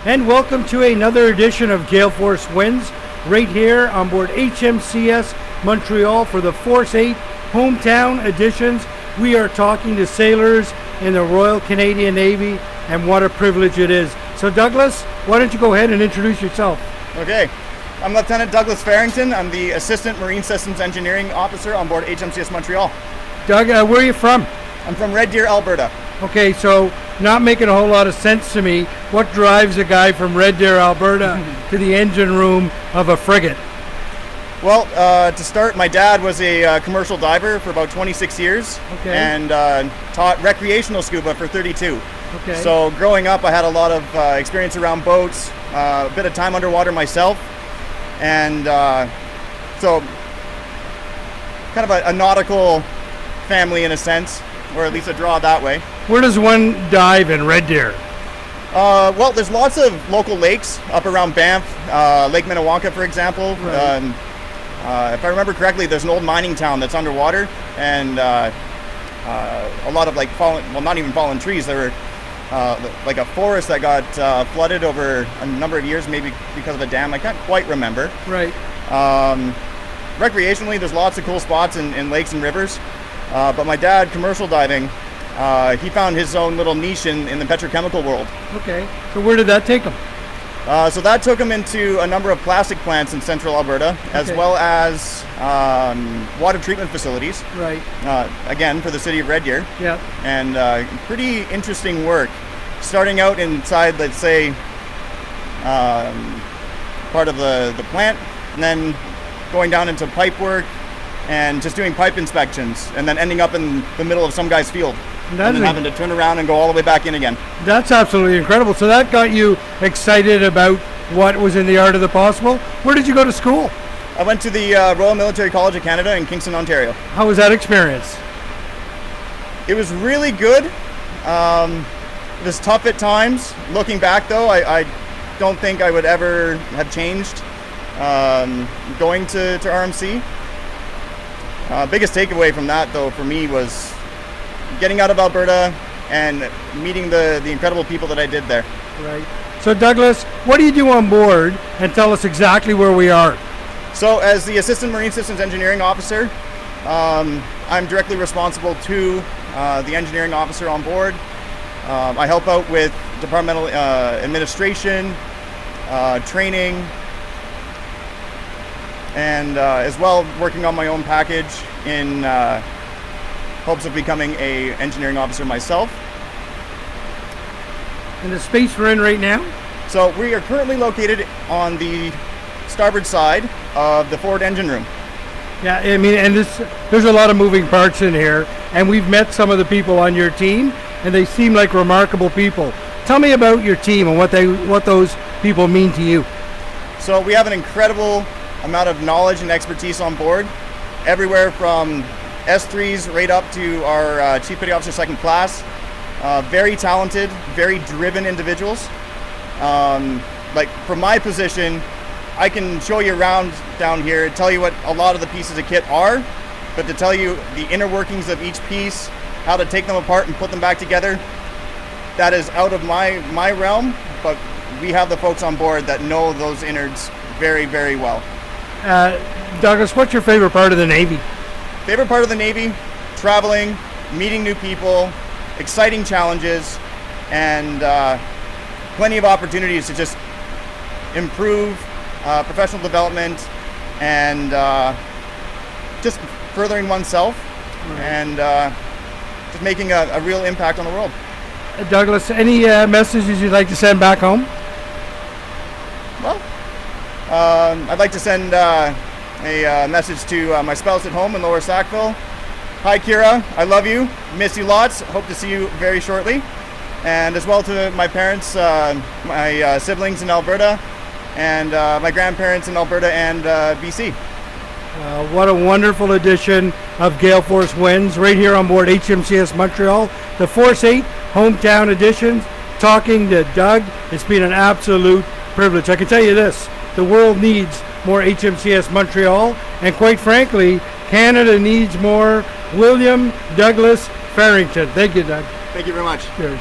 and welcome to another edition of Gale Force Wins, right here on board HMCS Montreal for the Force-8 Hometown editions. We are talking to sailors in the Royal Canadian Navy, and what a privilege it is. So Douglas, why don't you go ahead and introduce yourself? Okay, I'm Lieutenant Douglas Farrington. I'm the Assistant Marine Systems Engineering Officer on board HMCS Montreal. Doug, where are you from? I'm from Red Deer, Alberta. Okay, so not making a whole lot of sense to me. What drives a guy from Red Deer, Alberta to the engine room of a frigate? Well, to start, my dad was a commercial diver for about 26 years and taught recreational scuba for 32. Okay. So growing up, I had a lot of experience around boats, a bit of time underwater myself, and so kind of a nautical family in a sense, or at least a draw that way. Where does one dive in Red Deer? Well, there's lots of local lakes up around Banff, Lake Minnewanka, for example. Right. If I remember correctly, there's an old mining town that's underwater, and a lot of not even fallen trees. There were like a forest that got flooded over a number of years, maybe because of a dam. I can't quite remember. Right. Recreationally, there's lots of cool spots in lakes and rivers. But my dad, commercial diving, he found his own little niche in the petrochemical world. Okay, so where did that take him? So that took him into a number of plastic plants in central Alberta, as well as water treatment facilities. Right. Again, for the city of Red Deer. Yeah. And pretty interesting work. Starting out inside, let's say, part of the plant, and then going down into pipe work, and just doing pipe inspections, and then ending up in the middle of some guy's field, and then having to turn around and go all the way back in again. That's absolutely incredible. So that got you excited about what was in the art of the possible. Where did you go to school? I went to the Royal Military College of Canada in Kingston, Ontario. How was that experience? It was really good. It was tough at times. Looking back, though, I don't think I would ever have changed going to RMC. Biggest takeaway from that, though, for me was getting out of Alberta and meeting the incredible people that I did there. Right. So Douglas, what do you do on board, and tell us exactly where we are? So as the Assistant Marine Systems Engineering Officer, I'm directly responsible to the engineering officer on board. I help out with departmental administration, training, and as well working on my own package in hopes of becoming a engineering officer myself. And the space we're in right now? So we are currently located on the starboard side of the forward engine room. Yeah, I mean, and there's a lot of moving parts in here, and we've met some of the people on your team, and they seem like remarkable people. Tell me about your team and what those people mean to you. So we have an incredible amount of knowledge and expertise on board, everywhere from S3s right up to our Chief Petty Officer Second Class. Very talented, very driven individuals. Like from my position, I can show you around down here, tell you what a lot of the pieces of kit are, but to tell you the inner workings of each piece, how to take them apart and put them back together, that is out of my realm, but we have the folks on board that know those innards very, very well. Douglas, what's your favorite part of the Navy? Favorite part of the Navy? Traveling, meeting new people, exciting challenges, and plenty of opportunities to just improve professional development and just furthering oneself and just making a real impact on the world. Douglas, any messages you'd like to send back home? Well, I'd like to send a message to my spouse at home in Lower Sackville. Hi Kira, I love you, miss you lots, hope to see you very shortly. And as well to my parents, my siblings in Alberta, and my grandparents in Alberta and BC. What a wonderful edition of Gale Force Wins right here on board HMCS Montreal, the Force-8 Hometown editions. Talking to Doug, it's been an absolute privilege. I can tell you this, the world needs more HMCS Montreal, and quite frankly, Canada needs more William Douglas Farrington. Thank you, Doug. Thank you very much. Cheers.